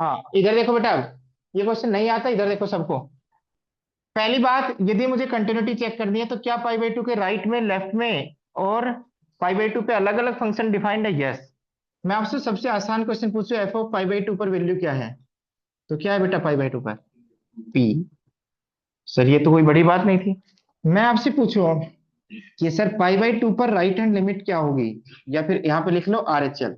हाँ इधर देखो बेटा, ये क्वेश्चन नहीं आता, इधर देखो सबको। पहली बात, यदि मुझे कंटिन्यूटी चेक करनी है तो क्या पाई बाई टू के राइट में, लेफ्ट में और पाई बाई टू पे अलग अलग फंक्शन डिफाइंड है? यस। मैं आपसे सबसे आसान क्वेश्चन पूछूं, F of pi by two पर वैल्यू क्या है? तो क्या है बेटा पाई बाई टू पर? पी। सर ये तो कोई बड़ी बात नहीं थी। मैं आपसे पूछूं कि सर पाई बाई टू पर राइट हैंड लिमिट क्या होगी? या फिर यहां पे लिख लो R H L,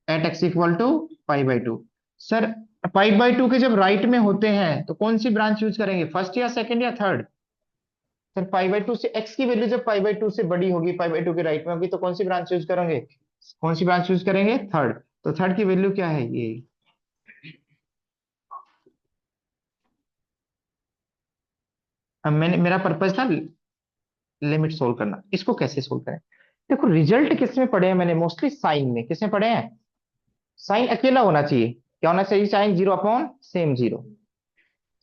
at x equal to pi by two. Sir pi by two के जब राइट में होते हैं तो कौन सी ब्रांच यूज करेंगे, फर्स्ट या सेकंड या third? Sir pi by two से एक्स की वैल्यू जब पाई बाई टू से बड़ी होगी, पाई बाई टू के राइट में होगी, तो कौन सी ब्रांच यूज करेंगे? कौन सी ब्रांच यूज करेंगे? थर्ड। तो थर्ड की वैल्यू क्या है ये? अब मैंने, मेरा पर्पज था लिमिट सोल्व करना, इसको कैसे सोल्व करें? देखो रिजल्ट किस में पढ़े हैं मैंने, मोस्टली साइन में। किसमें पढ़े हैं? साइन अकेला होना चाहिए, क्या होना चाहिए? Sine zero upon same zero.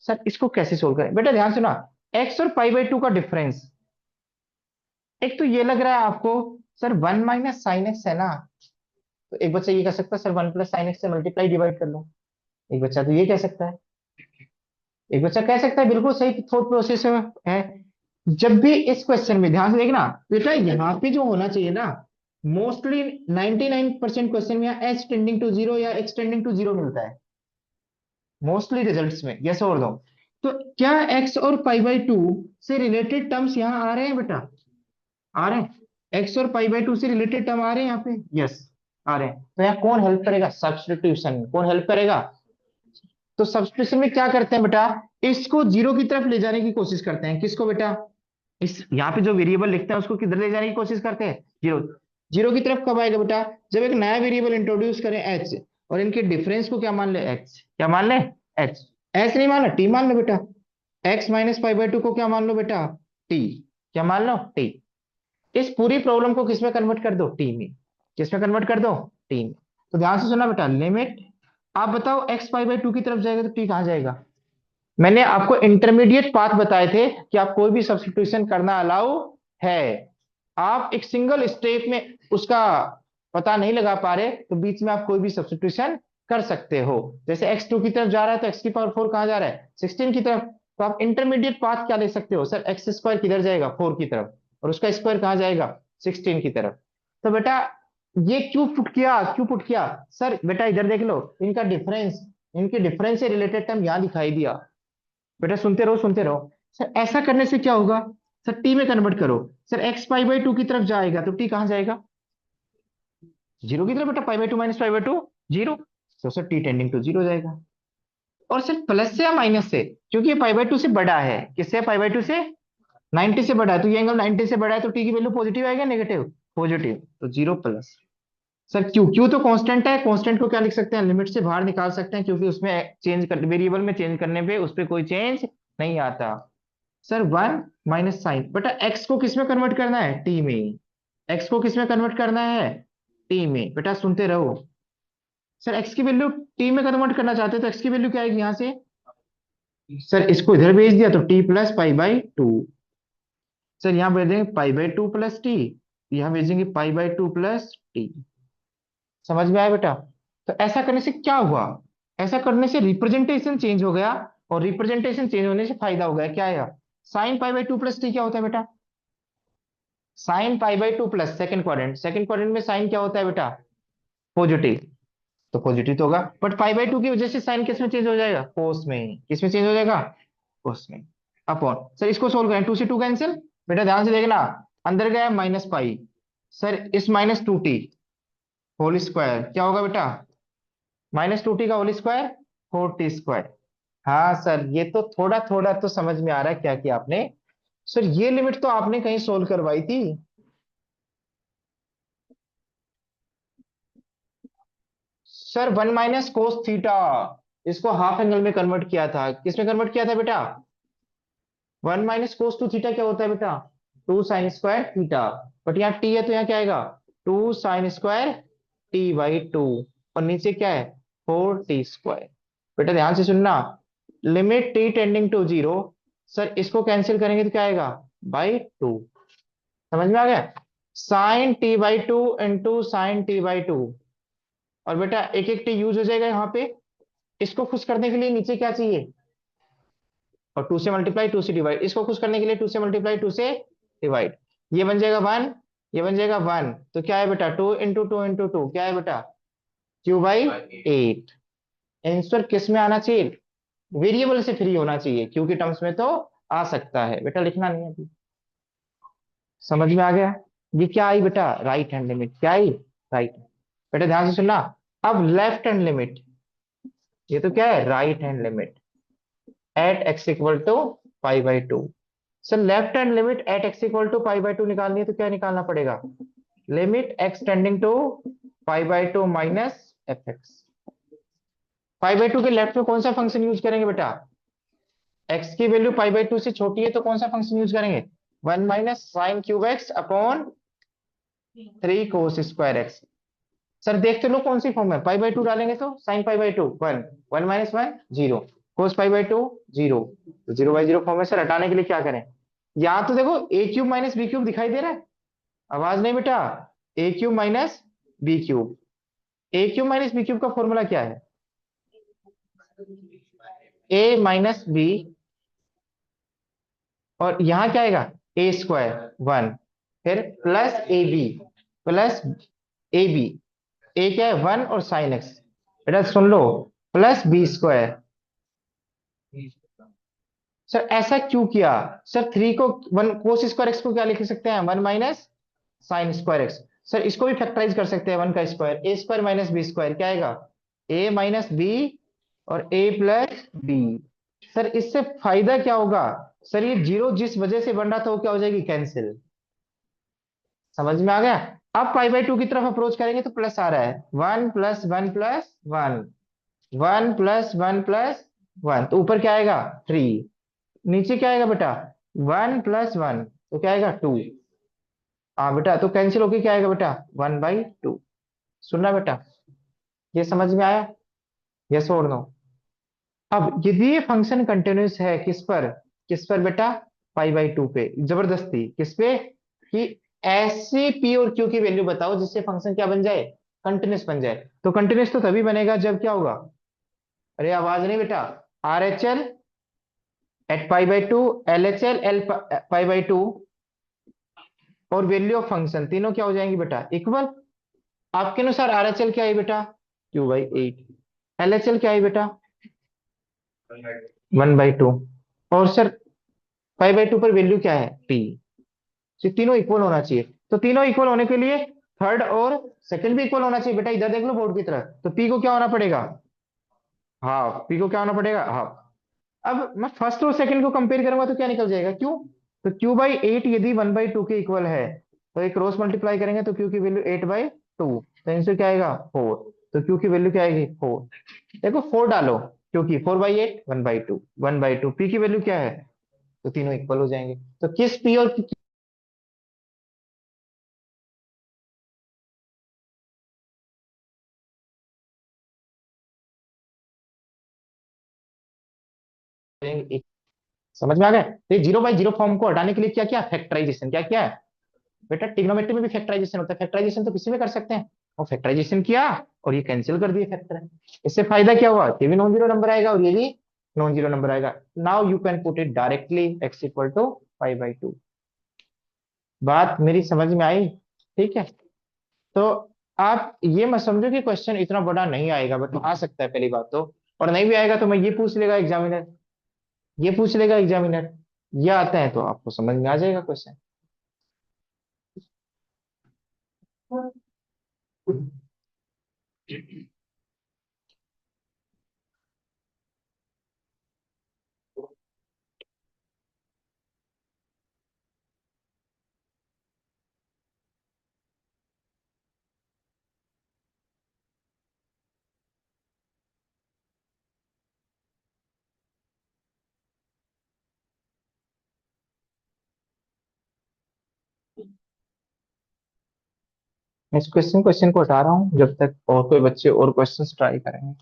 Sir इसको कैसे सोल्व करें बेटा, ध्यान सुना। एक्स और पाई बाई टू का डिफरेंस, एक तो ये लग रहा है आपको sir one minus sine x है ना, तो एक बच्चा ये कह सकता है sir one plus sine x से मल्टीप्लाई डिवाइड कर लो। एक बच्चा तो ये कह सकता है, एक बच्चा कह सकता है, बिल्कुल सही थॉट प्रोसेस है। जब भी इस क्वेश्चन में ध्यान से देखना बेटा, यहाँ पे जो होना चाहिए ना, मोस्टली 99% क्वेश्चन में एच टेंडिंग टू जीरो या एक्स टेंडिंग टू जीरो मिलता है, मोस्टली रिजल्ट्स में। यस और नो? तो क्या एक्स और पाई बाई टू से रिलेटेड टर्म्स यहाँ आ रहे हैं बेटा? आ रहे हैं, एक्स और पाई बाई टू से रिलेटेड टर्म आ रहे हैं यहाँ पे? यस आ रहे हैं। तो यहाँ कौन हेल्प करेगा? सब्स्टिट्यूशन। कौन हेल्प करेगा? तो सब्स्टिट्यूशन में क्या करते हैं बेटा, इसको जीरो की तरफ ले जाने की कोशिश करते हैं। किसको बेटा? इस यहाँ पे जो वेरिएबल लिखते हैं उसको किधर ले जाने की कोशिश करते हैं? जीरो। जीरो की तरफ कब आएगा बेटा? जब एक नया वेरिएबल इंट्रोड्यूस करें एच, और इनके डिफरेंस को क्या मान ले? एक्स। क्या मान ले? एच। एच नहीं मानना, टी मान लो बेटा। X minus pi by to को क्या मान लो बेटा? टी। क्या मान लो? टी। इस पूरी प्रॉब्लम को किसमें कन्वर्ट कर दो? टी में। किसमें कन्वर्ट कर दो? टी में। तो ध्यान से सुना बेटा, लिमिट, आप बताओ एक्स पाई बाई टू की तरफ जाएगा तो टी कहां जाएगा? मैंने आपको इंटरमीडिएट पाथ बताए थे कि आप कोई भी सब्स्टिट्यूशन करना अलाउ है। आप एक सिंगल स्टेप में उसका पता नहीं लगा पा रहे तो बीच में आप कोई भी सब्स्टिट्यूशन कर सकते हो। जैसे एक्स टू की तरफ जा रहा है तो एक्स की पावर फोर कहां जा रहा है? 16 की तरफ। तो आप इंटरमीडिएट पाथ क्या ले सकते हो? सर एक्स स्क्वायर किधर जाएगा? फोर की तरफ। और उसका स्क्वायर कहां जाएगा? 16 की तरफ। तो बेटा ये क्यों पुट किया, क्यों पुट किया? सर बेटा इधर देख लो, इनका डिफरेंस, इनके डिफरेंस से रिलेटेड टर्म यहां दिखाई दिया। बेटा सुनते रहो, सुनते रहो। सर ऐसा करने से क्या होगा? सर टी में कन्वर्ट करो। Sir x pi by to की तरफ जाएगा तो टी कहां जाएगा? जीरो की तरफ बेटा, pi by two minus pi by two zero. तो sir T tending to zero जाएगा। और सर प्लस से या माइनस से? क्योंकि ये पाई बाई टू से बड़ा है। किससे? पाई बाई टू से। 90 से बड़ा है, तो ये एंगल 90 से बड़ा है, तो टी की वैल्यू पॉजिटिव आएगा नेगेटिव? पॉजिटिव। तो zero plus. Sir Q, Q तो कांस्टेंट है, कांस्टेंट को क्या लिख सकते हैं? लिमिट से बाहर निकाल सकते हैं, क्योंकि उसमें चेंज कर, वेरिएबल में चेंज करने पे उस पर कोई चेंज नहीं आता। सर वन माइनस साइन, बेटा एक्स को किस में कन्वर्ट करना है? टी में। एक्स को किस में कन्वर्ट करना है? टी में। बेटा सुनते रहो। सर एक्स की वैल्यू टी में कन्वर्ट करना चाहते हो तो एक्स की वैल्यू क्या आएगी यहाँ से? सर इसको इधर भेज दिया तो T plus pi by two. Sir यहाँ भेजेंगे पाई बाई टू प्लस टी, यहाँ भेजेंगे पाई बाई टू प्लस टी। समझ में आया बेटा? तो ऐसा करने से क्या हुआ? ऐसा करने से रिप्रेजेंटेशन चेंज हो गया, और रिप्रेजेंटेशन चेंज होने से फायदा हो गया। क्या आया? Sine pi by two plus T क्या होता है बेटा? Sine pi by two plus second quadrant, second quadrant में साइन क्या होता है बेटा? पॉजिटिव। तो पॉजिटिव तो होगा, बट पाई बाई टू की वजह से साइन किस में चेंज हो जाएगा? कोस में। किस में चेंज हो जाएगा? कोस में। अपॉन, सर इसको सोल्व करें, टू से टू कैंसिल। बेटा ध्यान से देखना, अंदर गया माइनस पाई, सर इस minus two t whole square क्या होगा बेटा? माइनस टू टी का whole square, four t square. हाँ सर ये तो थोड़ा थोड़ा तो समझ में आ रहा है क्या किया आपने। सर ये लिमिट तो आपने कहीं सोल्व करवाई थी। Sir one minus cos theta, इसको हाफ एंगल में कन्वर्ट किया था। किसमें कन्वर्ट किया था बेटा? One minus cos two theta क्या होता है बेटा? Two sine square theta. But यहाँ टी है तो यहाँ क्या आएगा? Two sine square t by two. और नीचे क्या है? Four t square. बेटा ध्यान से सुनना, limit t tending to zero. Sir इसको कैंसिल करेंगे तो क्या आएगा? By two. समझ में आ गया? Sine t by two into sine t by two. और बेटा एक एक टी यूज हो जाएगा यहाँ पे। इसको खुश करने के लिए नीचे क्या चाहिए, और टू से मल्टीप्लाई टू से डिवाइड, इसको खुश करने के लिए टू से मल्टीप्लाई टू से डिवाइड। ये बन जाएगा वन, ये बन जाएगा वन, तो क्या है बेटा, टू इंटू टू क्या है बेटा, क्यू बाई एट। आंसर किस में आना चाहिए, वेरिएबल से फ्री होना चाहिए, क्योंकि टर्म्स में तो आ सकता है बेटा, लिखना नहीं है अभी। समझ में आ गया। ये क्या आई बेटा, राइट हैंड लिमिट, क्या आई, राइट। बेटा ध्यान से सुनना। अब लेफ्ट हैंड लिमिट, ये तो क्या है, right hand limit at x equal to pi by two. Sir left hand limit at x equal to pi by two निकालनी है तो क्या निकालना पड़ेगा, limit x tending to pi by two minus f x. Pi by two के left में कौन सा फंक्शन यूज करेंगे बेटा, एक्स की वैल्यू पाई बाई टू से छोटी है तो कौन सा फंक्शन यूज करेंगे, one minus sine cube x upon three cos square x. Sir देखते लो कौन सी फॉर्म है, पाई बाई टू डालेंगे तो sine pi by two one, one minus one zero, cos pi by two zero, तो जीरो बाई जीरो फॉर्म है। Sir हटाने के लिए क्या करें, यहाँ तो देखो ए क्यूब माइनस बी क्यूब दिखाई दे रहा है, आवाज नहीं बेटा, ए क्यूब माइनस बी क्यूब। ए क्यूब माइनस बी क्यूब का फॉर्मूला क्या है, ए माइनस बी, और यहां क्या आएगा, ए स्क्वायर वन, फिर plus a b, plus a b, a क्या है वन और साइन एक्स, बेटा सुन लो, प्लस बी स्क्वायर। सर ऐसा क्यों किया, सर थ्री को वन कोस स्क्वायर एक्स को क्या लिख सकते हैं, one minus sine square x. Sir इसको भी फैक्टराइज कर सकते हैं, वन का square, a square minus b square क्या आएगा, ए माइनस बी और ए प्लस बी। सर इससे फायदा क्या होगा, सर ये जीरो जिस वजह से बन रहा था वो क्या हो जाएगी, कैंसिल। समझ में आ गया। अब पाई बाई टू की तरफ अप्रोच करेंगे तो प्लस आ रहा है, one plus one plus one, one plus one plus one, तो ऊपर क्या आएगा थ्री, नीचे क्या आएगा बेटा, वन प्लस वन, तो क्या आएगा टू। हाँ बेटा, तो कैंसिल होके क्या आएगा बेटा, वन बाई टू। सुनना बेटा, ये समझ में आया, यस और नो। अब यदि ये फंक्शन कंटिन्यूस है किस पर बेटा, पाई बाई टू पे, जबरदस्ती किस पे, कि ऐसे पी और क्यू की वैल्यू बताओ जिससे फंक्शन क्या बन जाए, कंटिन्यूस बन जाए। तो कंटिन्यूस तो तभी बनेगा जब क्या होगा, अरे आवाज नहीं बेटा, R H L at pi by two, L H L L pi by two, और वैल्यू ऑफ फंक्शन तीनों क्या हो जाएंगी बेटा, इक्वल। आपके अनुसार आर एच एल क्या है बेटा, q by eight, L H L क्या है बेटा, वन बाई टू, और सर फाइव बाई टू पर वैल्यू क्या है पी। तो तीनों इक्वल होना चाहिए, तो तीनों इक्वल होने के लिए थर्ड और सेकंड भी इक्वल होना चाहिए बेटा, इधर देख लो बोर्ड की तरफ, तो पी को क्या होना पड़ेगा, हाफ, पी को क्या होना पड़ेगा हाफ। अब मैं फर्स्ट और सेकंड को कंपेयर करूंगा तो क्या निकल जाएगा, क्यू। तो क्यू बाई एट यदि वन बाई टू के इक्वल है तो एक क्रॉस मल्टीप्लाई करेंगे तो क्यू की वैल्यू एट बाई टू, तो आंसर क्या आएगा फोर, तो क्यू की वैल्यू क्या आएगी फोर। देखो फोर डालो, क्योंकि four by eight one by two, one by two, P की वैल्यू क्या है, तो तीनों इक्वल हो जाएंगे। तो किस पी और एक, समझ में आ गया। तो जीरो बाई जीरो फॉर्म को हटाने के लिए क्या किया, फैक्टराइजेशन क्या किया है बेटा, ट्रिग्नोमेट्री में भी फैक्टराइजेशन होता है, फैक्टराइजेशन तो किसी में कर सकते हैं, और फैक्टराइजेशन किया और ये कैंसिल कर दिए फैक्टर। इससे फायदा क्या हुआ, ये भी नॉन जीरो नंबर आएगा और ये भी नॉन जीरो नंबर आएगा। Now you can put it directly x equal to five by two. बात मेरी समझ में आई, ठीक है। तो आप ये मत समझो कि क्वेश्चन इतना बड़ा नहीं आएगा, बट आ सकता है पहली बात तो, और नहीं भी आएगा तो मैं ये पूछ लेगा एग्जामिनर, ये पूछ लेगा एग्जामिनर, ये आता है तो आपको समझ में आ जाएगा क्वेश्चन। मैं इस क्वेश्चन क्वेश्चन को हटा रहा हूँ जब तक और कोई बच्चे और क्वेश्चंस ट्राई करेंगे।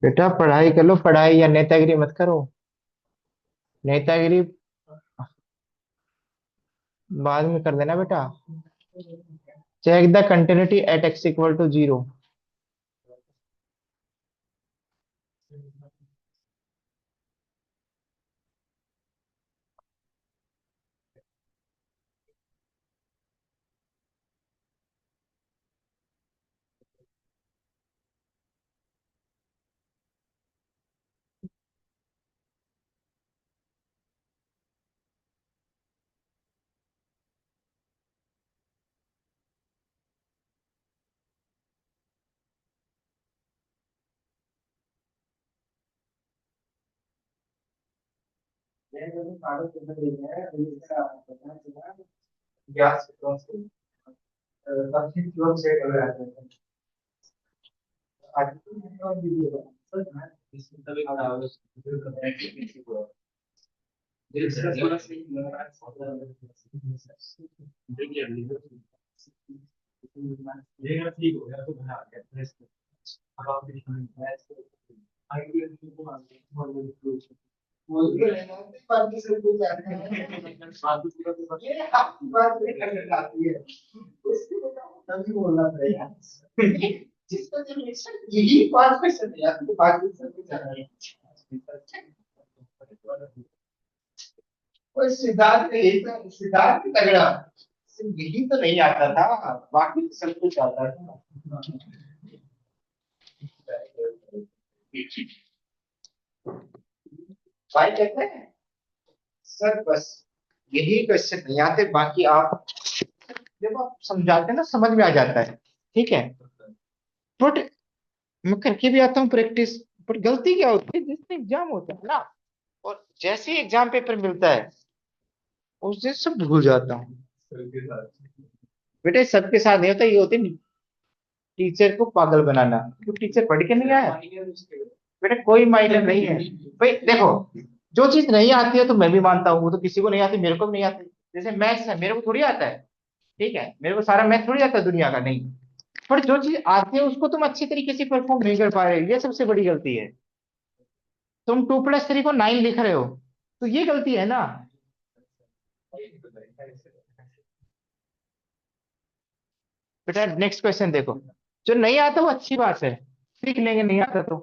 बेटा पढ़ाई कर लो, पढ़ाई या नेतागिरी मत करो। नेतागिरी बाद में कर देना बेटा। Check the continuity at x equal to 0। Siddharth Siddharth तगड़ा, सिर्फ यही तो नहीं आता था, बाकी तो सब कुछ आता था। भाई कहते हैं सर बस यही क्वेश्चन नहीं आते, बाकी आप जब आप समझाते हैं ना समझ में आ जाता है। ठीक है, बट मैं करके भी आता हूँ प्रैक्टिस। पर गलती क्या होती है, जिस दिन एग्जाम होता है ना, और जैसे ही एग्जाम पेपर मिलता है उस दिन सब भूल जाता हूँ। बेटा सबके साथ नहीं होता, ये होती है टीचर को पागल बनाना, क्योंकि टीचर पढ़ के नहीं आया। बेटा कोई माइनर नहीं है। भाई देखो, जो चीज नहीं आती है तो मैं भी मानता हूँ, वो तो किसी को नहीं आती, मेरे को भी नहीं आती। जैसे मैथ्स है, मेरे को थोड़ी आता है। ठीक है, मेरे को सारा मैथ थोड़ी आता है दुनिया का, नहीं। पर जो चीज आती है उसको तुम अच्छी तरीके से परफॉर्म नहीं कर पा रहे, ये सबसे बड़ी गलती है। तुम 2+3 को 9 लिख रहे हो, तो ये गलती है ना। बेटा नेक्स्ट क्वेश्चन देखो। जो नहीं आता वो अच्छी बात है, सीख लेंगे नहीं आता तो।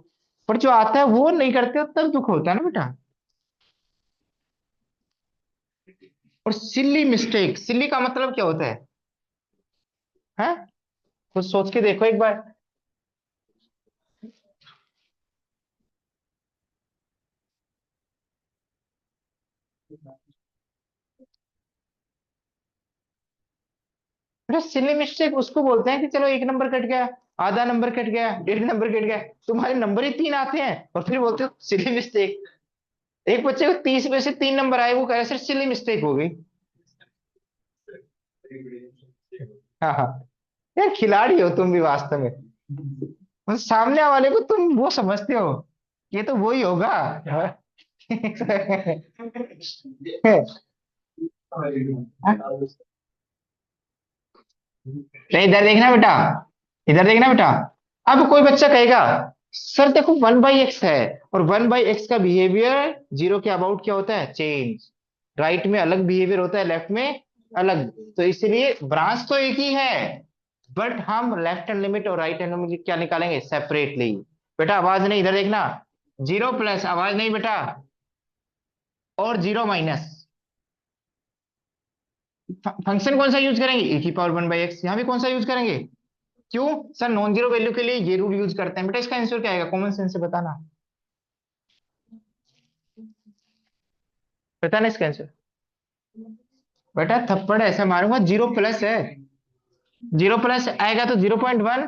पर जो आता है वो नहीं करते हो तब दुख होता है ना बेटा। और सिली मिस्टेक, सिली का मतलब क्या होता है? कुछ सोच के देखो एक बार। बेटा सिली मिस्टेक उसको बोलते हैं कि चलो एक नंबर कट गया, आधा नंबर कट गया, 1.5 नंबर कट गया। तुम्हारे नंबर ही 3 आते हैं और फिर बोलते हो सिली मिस्टेक। एक बच्चे को 30 में से 3 नंबर आए, वो कह रहे सर सिली मिस्टेक हो गई। हाँ हाँ। यार खिलाड़ी हो तुम भी वास्तव में। उस सामने वाले को तुम वो समझते हो, ये तो वही होगा। नहीं इधर देखना बेटा, इधर देखना बेटा। अब कोई बच्चा कहेगा सर देखो 1/x है, और 1/x का बिहेवियर 0 के अबाउट क्या होता है, चेंज। राइट में अलग बिहेवियर होता है, लेफ्ट में अलग। तो इसलिए ब्रांच तो एक ही है, बट हम लेफ्ट हैंड लिमिट और राइट हैंड लिमिट क्या निकालेंगे सेपरेटली। बेटा आवाज नहीं, इधर देखना। 0+, आवाज नहीं बेटा, और 0-, फंक्शन कौन सा यूज करेंगे, e⁻1/x। यहाँ भी कौन सा यूज करेंगे? क्यों? सर नॉन जीरो वैल्यू के लिए ये रूल यूज करते हैं। बेटा इसका आंसर क्या आएगा, कॉमन सेंस से बताना। पता नहीं इसका आंसर। बेटा थप्पड़ ऐसे मारूंगा, 0+ है। 0+ आएगा तो 0.1,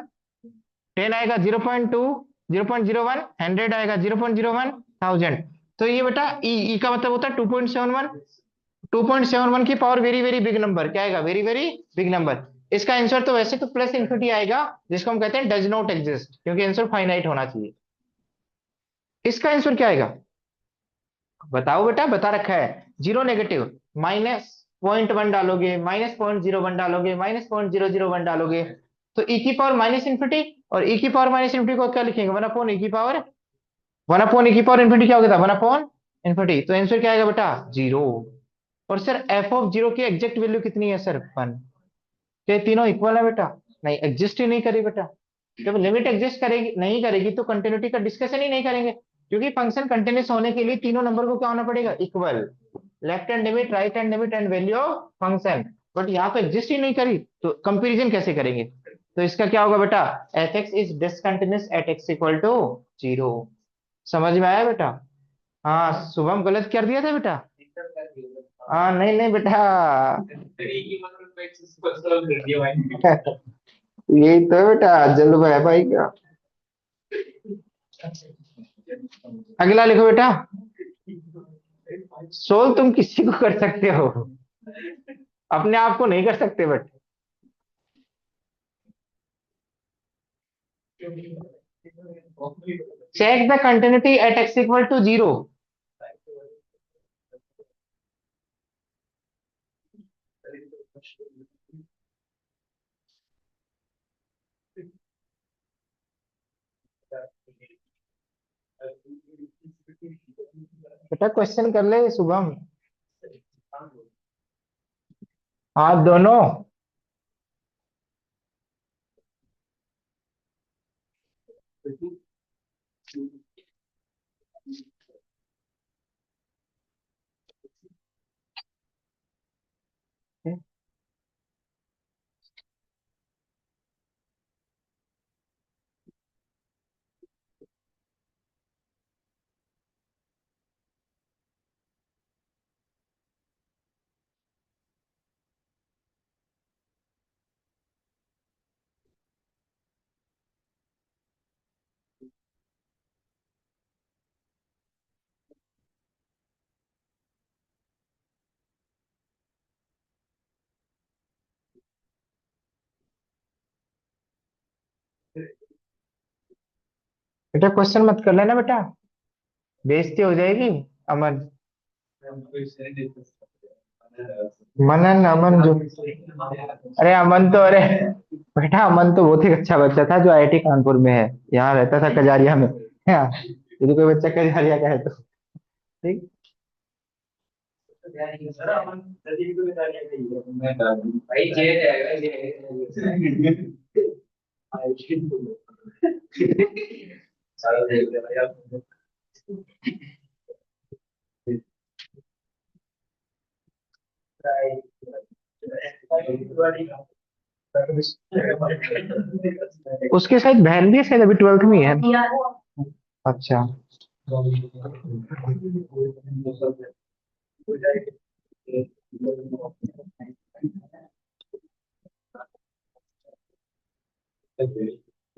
10 आएगा 0.2, 0.01, 100 आएगा 0.01, 1000। तो ये बेटा ई का मतलब होता है 2.71। 2.71 की power very very big number क्या आएगा, वेरी वेरी बिग नंबर। इसका आंसर तो वैसे तो प्लस इंफिनिटी आएगा, जिसको हम कहते हैं डज नॉट एग्जिस्ट, क्योंकि आंसर फाइनाइट होना चाहिए। इसका आंसर क्या आएगा? बताओ बेटा, बता रखा है जीरो नेगेटिव, -0.1 डालोगे, -0.01 डालोगे, -0.001 डालोगे, तो ई की पावर माइनस इंफिनिटी। और ई की पावर माइनस इंफिनिटी को क्या लिखेंगे? 1 अपॉन ई की पावर, 1 अपॉन ई की पावर इंफिनिटी क्या हो गया था? 1 अपॉन इंफिनिटी। तो आंसर क्या आएगा बेटा? जीरो। और सर एफ ऑफ जीरो की एग्जैक्ट वैल्यू कितनी है सर? 1। क्या ये तीनों इक्वल है बेटा? नहीं, एग्जिस्ट ही नहीं करी बेटा। जब लिमिट एग्जिस्ट करेगी नहीं करेगी तो कंटिन्यूटी का डिस्कशन ही नहीं करेंगे, क्योंकि फंक्शन कंटिन्यूस होने के लिए तीनों नंबर को क्या होना पड़ेगा? Equal. Left hand limit, right hand limit and value of function. But यहाँ पे एग्जिस्ट ही नहीं करी, तो कंपैरिजन कैसे करेंगे? तो इसका क्या होगा बेटा? F x is discontinuous at x equal to zero. समझ में आया बेटा? हाँ, शुभम गलत कर दिया था बेटा। हाँ, नहीं नहीं बेटा। यही तो बेटा जल्द है भाई का। अगला लिखो बेटा। सोल्व तुम किसी को कर सकते हो, अपने आप को नहीं कर सकते। But check the continuity at x equal to zero. बेटा क्वेश्चन कर ले शुभम। हाँ दोनों। बेटा क्वेश्चन मत कर लेना बेटा, बेइज्जती हो जाएगी। अमन, मनन अमन जो, अरे अमन तो, अरे बेटा अमन तो बहुत ही अच्छा बच्चा था जो आईआईटी कानपुर में है, यहाँ रहता था कजारिया में। हाँ, यदि कोई बच्चा कजारिया का है तो ठीक। उसके शायद बहन भी है, शायद अभी 12th में ही है। अच्छा।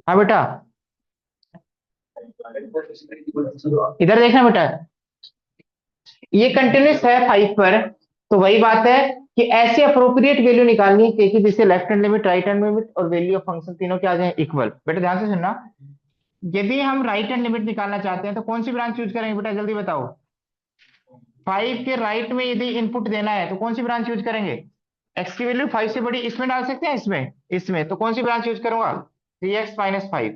हाँ बेटा, इधर देखना बेटा, ये कंटिन्यूस है 5 पर। तो वही बात है कि ऐसे अप्रोप्रिएट वैल्यू निकालनी है कि जिससे left hand limit, right hand limit और वैल्यू ऑफ फंक्शन तीनों क्या आ जाए? इक्वल। बेटा ध्यान से सुनना, यदि हम राइट हैंड लिमिट निकालना चाहते हैं तो कौन सी ब्रांच यूज करेंगे बेटा? जल्दी बताओ। 5 के राइट में यदि इनपुट देना है तो कौन सी ब्रांच यूज करेंगे? एक्स की वैल्यू 5 से बड़ी इसमें डाल सकते हैं, इसमें तो कौन सी ब्रांच यूज करूंगा? 3x - 5।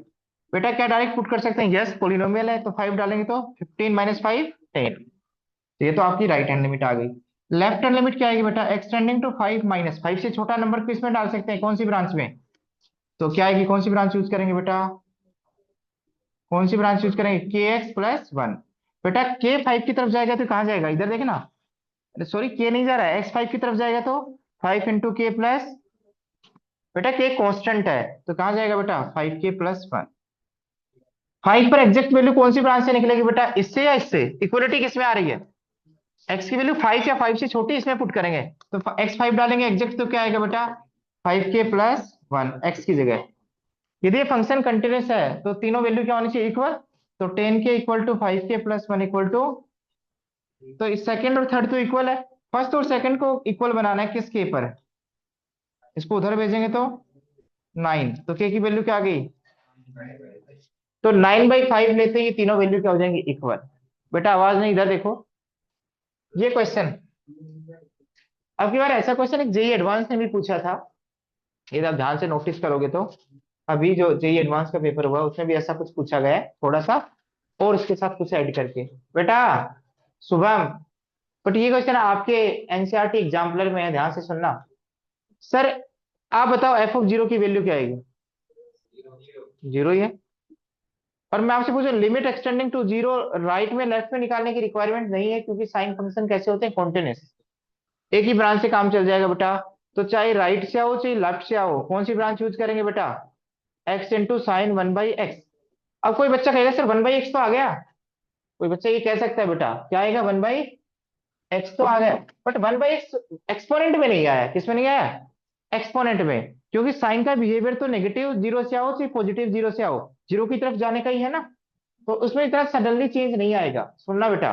बेटा क्या डायरेक्ट पुट कर सकते हैं? यस, पोलिनोमियल है तो 5 डालेंगे तो 15 - 5 10। ये तो आपकी राइट हैंड लिमिट आ गई। लेफ्ट हैंड लिमिट क्या आएगी बेटा? एक्सटेंडिंग टू 5 - 5 से छोटा नंबर को इसमें डाल सकते हैं, कौन सी ब्रांच में? तो क्या आएगी? कौन सी ब्रांच यूज करेंगे बेटा? कौन सी ब्रांच यूज करेंगे? kx+1। बेटा के 5 की तरफ जाएगा तो कहाँ जाएगा? इधर देखना। अरे सॉरी, के नहीं जा रहा है, x 5 की तरफ जाएगा तो 5 × k+, बेटा के कांस्टेंट है तो कहाँ जाएगा बेटा? 5k+1। 5 पर एग्जैक्ट वैल्यू कौन सी ब्रांच से निकलेगी बेटा? इससे या इससे? इक्वलिटी किस में आ रही है? एक्स की वैल्यू 5 या 5 से छोटी इसमें पुट करेंगे, तो x 5 डालेंगे एग्जैक्ट तो क्या आएगा बेटा? 5k+1 एक्स की जगह। यदि ये फंक्शन कंटिन्यूस है तो तीनों वैल्यू क्या होनी चाहिए? इक्वल। तो 10k equal to 5k+1 equal to, तो इस सेकंड और थर्ड तो इक्वल है। फर्स्ट और सेकंड को इक्वल बनाना है किस के पर? इसको उधर भेजेंगे तो 9, तो के की वैल्यू क्या आ गई? तो 9/5 लेते ही तीनों वैल्यू क्या हो जाएंगी? इक्वल। बेटा आवाज नहीं, इधर देखो। ये क्वेश्चन, अब की बार ऐसा क्वेश्चन एक जेई एडवांस ने भी पूछा था, यदि आप ध्यान से नोटिस करोगे तो। अभी जो जेई एडवांस का पेपर हुआ उसमें भी ऐसा कुछ पूछा गया है थोड़ा सा, और इसके साथ कुछ ऐड करके। बेटा शुभम, बट ये क्वेश्चन आपके एनसीईआरटी एग्जाम्पलर में है, ध्यान से सुनना। सर आप बताओ एफ ऑफ जीरो की वैल्यू क्या आएगी? जीरो ही है। और मैं आपसे पूछूं, limit x tending to zero, right में लेफ्ट में निकालने की रिक्वायरमेंट नहीं है, क्योंकि साइन फंक्शन कैसे होते हैं? कॉन्टिन्यूस, एक ही ब्रांच से काम चल जाएगा बेटा। तो चाहे राइट से आओ चाहे लेफ्ट से आओ, कौन सी ब्रांच यूज करेंगे बेटा? X into sine 1/x। अब कोई बच्चा कहेगा सर 1/x तो आ गया, कोई बच्चा ये कह सकता है बेटा क्या आएगा? 1/x तो आ गया, बट 1/x एक्सपोनेंट में नहीं आया। किसमें नहीं आया? एक्सपोनेंट में। क्योंकि साइन का बिहेवियर तो नेगेटिव जीरो से आओ चाहे पॉजिटिव जीरो से आओ, जीरो की तरफ जाने का ही है ना। तो उसमें इतना सडनली चेंज नहीं आएगा। सुनना बेटा,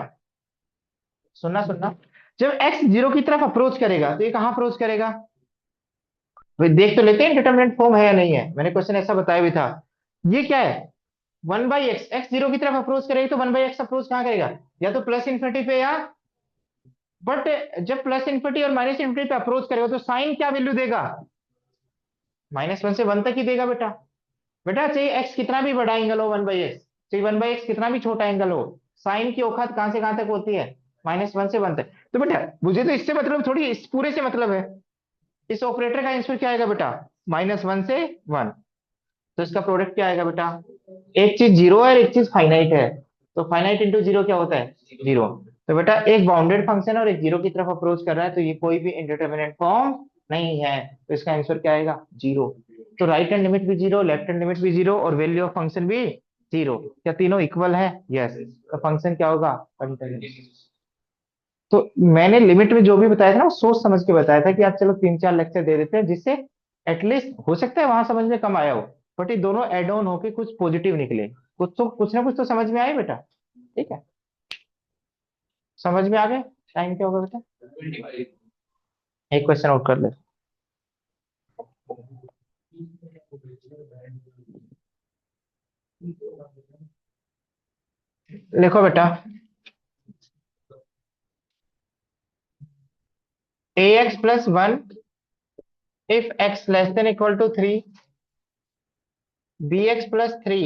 सुनना सुनना। जब एक्स जीरो की तरफ अप्रोच करेगा तो ये कहां अप्रोच करेगा? भाई देख तो लेते हैं डिटरमिनेंट फॉर्म है या नहीं है, मैंने क्वेश्चन ऐसा बताया भी था। ये क्या है? 1/x, एक्स जीरो की तरफ अप्रोच करेगी तो 1/x अप्रोच कहाँ करेगा? या तो प्लस इन्फिनिटी पे, या बट जब प्लस इन्फिनिटी और माइनस इन्फिनिटी पे अप्रोच करेगा तो साइन क्या वैल्यू देगा? -1 से 1 तक ही देगा बेटा। बेटा चाहे एक्स कितना भी बड़ा एंगल हो 1/x, चाहे 1/x कितना भी छोटा एंगल हो, साइन की औकात कहां से कहां तक होती है? -1 से 1 तक। तो बेटा मुझे तो इससे मतलब थोड़ी, इस पूरे से मतलब है। इस ऑपरेटर का आंसर क्या आएगा बेटा? -1 से 1। तो इसका प्रोडक्ट क्या आएगा बेटा? एक चीज जीरो है और एक चीज फाइनाइट है, तो फाइनाइट इंटू जीरो क्या होता है? जीरो। तो बेटा एक बाउंडेड फंक्शन और एक जीरो की तरफ अप्रोच कर रहा है, तो ये कोई भी इंडिटरमिनेट फॉर्म नहीं है। तो इसका आंसर क्या आएगा? जीरो। तो राइट हैंड लिमिट भी जीरो, लेफ्ट हैंड लिमिट भी जीरो, और वैल्यू ऑफ फंक्शन भी जीरो। क्या तीनों इक्वल है? यस। तो फंक्शन क्या होगा? कंटिन्यूअस। तो मैंने लिमिट में जो भी बताया था ना वो सोच समझ के बताया था कि आज चलो 3-4 लेक्चर दे देते हैं, जिससे एटलीस्ट हो सकता है वहां समझ में कम आया हो, बट ये दोनों एड ऑन होके कुछ पॉजिटिव निकले। कुछ तो कुछ ना कुछ तो समझ में आए बेटा। ठीक है, समझ में आ गए? टाइम क्या होगा बेटा? एक क्वेश्चन आउट कर ले। लिखो बेटा, ax+1 if x less than equal to 3, bx+3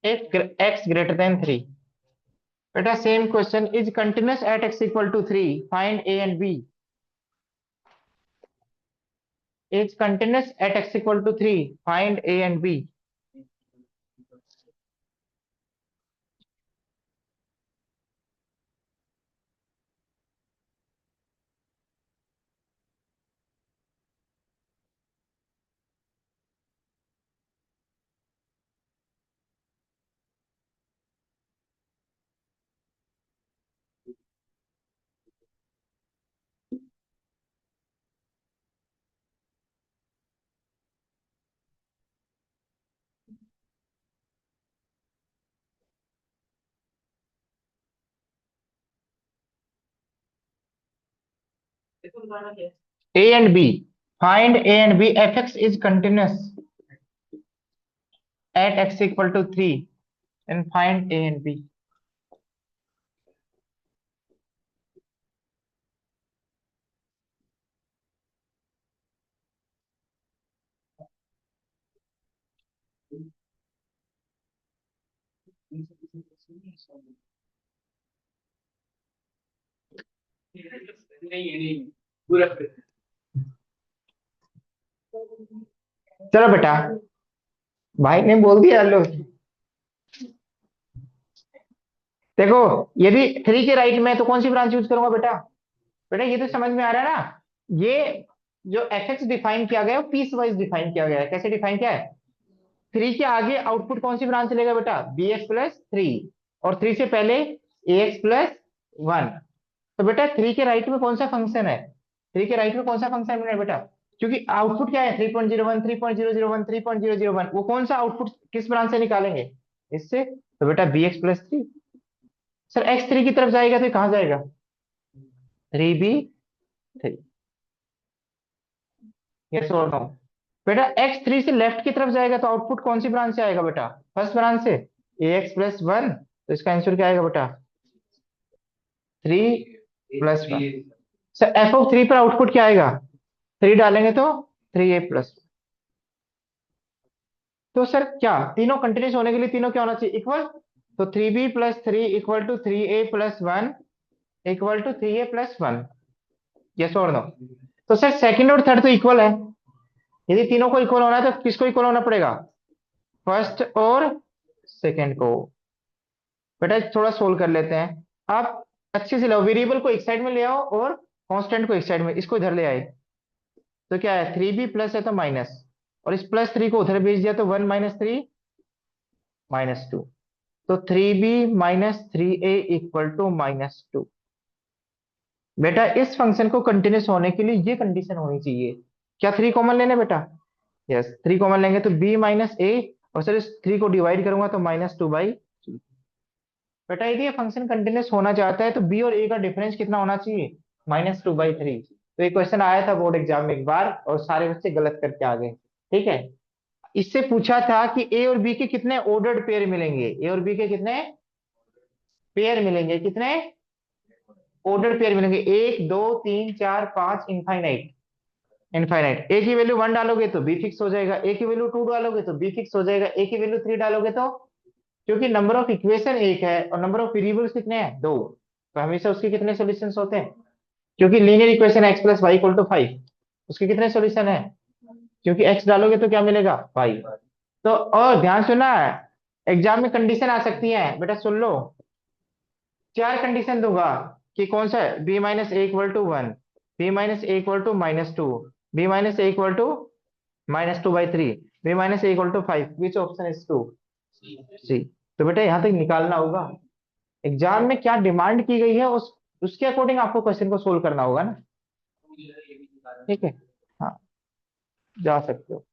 if x greater than 3। बेटा same question, is continuous at x equal to 3, find a and b। is continuous at x equal to 3, find a and b। A and B, find A and B, fx is continuous at x equal to 3, and find A and B। चलो बेटा, भाई ने बोल दिया लो। देखो, यदि 3 के right में है, तो कौन सी ब्रांच यूज करूंगा बेटा? बेटा ये तो समझ में आ रहा है ना। ये जो एफ एक्स डिफाइन किया गया है वो पीस वाइज डिफाइन किया गया है। कैसे डिफाइन किया है? 3 के आगे आउटपुट कौन सी ब्रांच लेगा बेटा? bx+3। और 3 से पहले ax+1। तो बेटा 3 के राइट में कौन सा फंक्शन है? 3 के राइट में कौन सा फंक्शन है बेटा? क्योंकि आउटपुट क्या है? 3.01, 3.001, 3.001, वो कौन सा आउटपुट किस ब्रांच से निकालेंगे? इससे। तो बेटा bx+3। सर x3 की तरफ जाएगा तो ये कहाँ जाएगा? 3b3। यस और नो? बेटा एक्स 3 से लेफ्ट की तरफ जाएगा तो आउटपुट कौन सी ब्रांच से आएगा बेटा? फर्स्ट ब्रांच से। ए एक्स प्लस वन, तो इसका आंसर क्या आएगा बेटा? 3 + 1। सर एफ ऑफ 3 पर आउटपुट क्या आएगा? 3 डालेंगे तो 3a+। तो सर क्या तीनों कंटिन्यूस होने के लिए तीनों क्या होना चाहिए? इक्वल। तो 3b+3 = 3a+1 = 3a+1। यस और नो? तो सर सेकंड और थर्ड तो इक्वल है। यदि तीनों को इक्वल होना है तो किसको इक्वल होना पड़ेगा? फर्स्ट और सेकंड को। बेटा थोड़ा सोल्व कर लेते हैं। आप अच्छे से लो, वेरिएबल को एक साइड में ले आओ और कांस्टेंट को एक साइड में, इसको इधर ले आए। तो क्या है? 3b+ है तो माइनस, और इस +3 को उधर भेज दिया तो 1 - 3 -2। तो 3b - 3a = -2। बेटा इस फंक्शन को कंटिन्यूस होने के लिए ये कंडीशन होनी चाहिए। क्या 3 कॉमन लेने बेटा? यस, 3 कॉमन लेंगे तो b - a, और सर इस 3 को डिवाइड करूंगा तो -2/3। बेटा यदि ये फंक्शन कंटिन्यूस होना चाहता है तो बी और ए का डिफरेंस कितना होना चाहिए? -2/3। तो ये क्वेश्चन आया था बोर्ड एग्जाम में एक बार, और सारे बच्चे गलत करके आ गए। ठीक है। इससे पूछा था कि ए और बी के कितने ऑर्डर्ड पेयर मिलेंगे? ए और बी के कितने पेयर मिलेंगे? कितने ऑर्डर्ड पेयर मिलेंगे? 1 2 3 4 5, इनफाइनाइट। इनफाइनाइट। ए की वैल्यू 1 डालोगे तो बी फिक्स हो जाएगा, ए की वैल्यू 2 डालोगे तो बी फिक्स हो जाएगा, ए की वैल्यू 3 डालोगे तो, क्योंकि नंबर ऑफ इक्वेशन एक है और नंबर ऑफ वेरिएबल्स कितने हैं? दो। तो हमेशा उसके कितने सॉल्यूशंस होते हैं? क्योंकि लीनियर इक्वेशन x + y = 5, उसके कितने सॉल्यूशन है? क्योंकि x डालोगे तो क्या मिलेगा? 5। तो और ध्यान सुनना, एग्जाम में कंडीशन आ सकती है बेटा, सुन लो। 4 कंडीशन दूंगा कि कौन सा है? b - a = 1, b - a = -2, b - a = -2/3, b - a = 5। Which option is true? C. तो बेटा यहां तक निकालना होगा। एग्जाम में क्या डिमांड की गई है उस उसके अकॉर्डिंग आपको क्वेश्चन को सोल्व करना होगा ना। ठीक है। हाँ, जा सकते हो।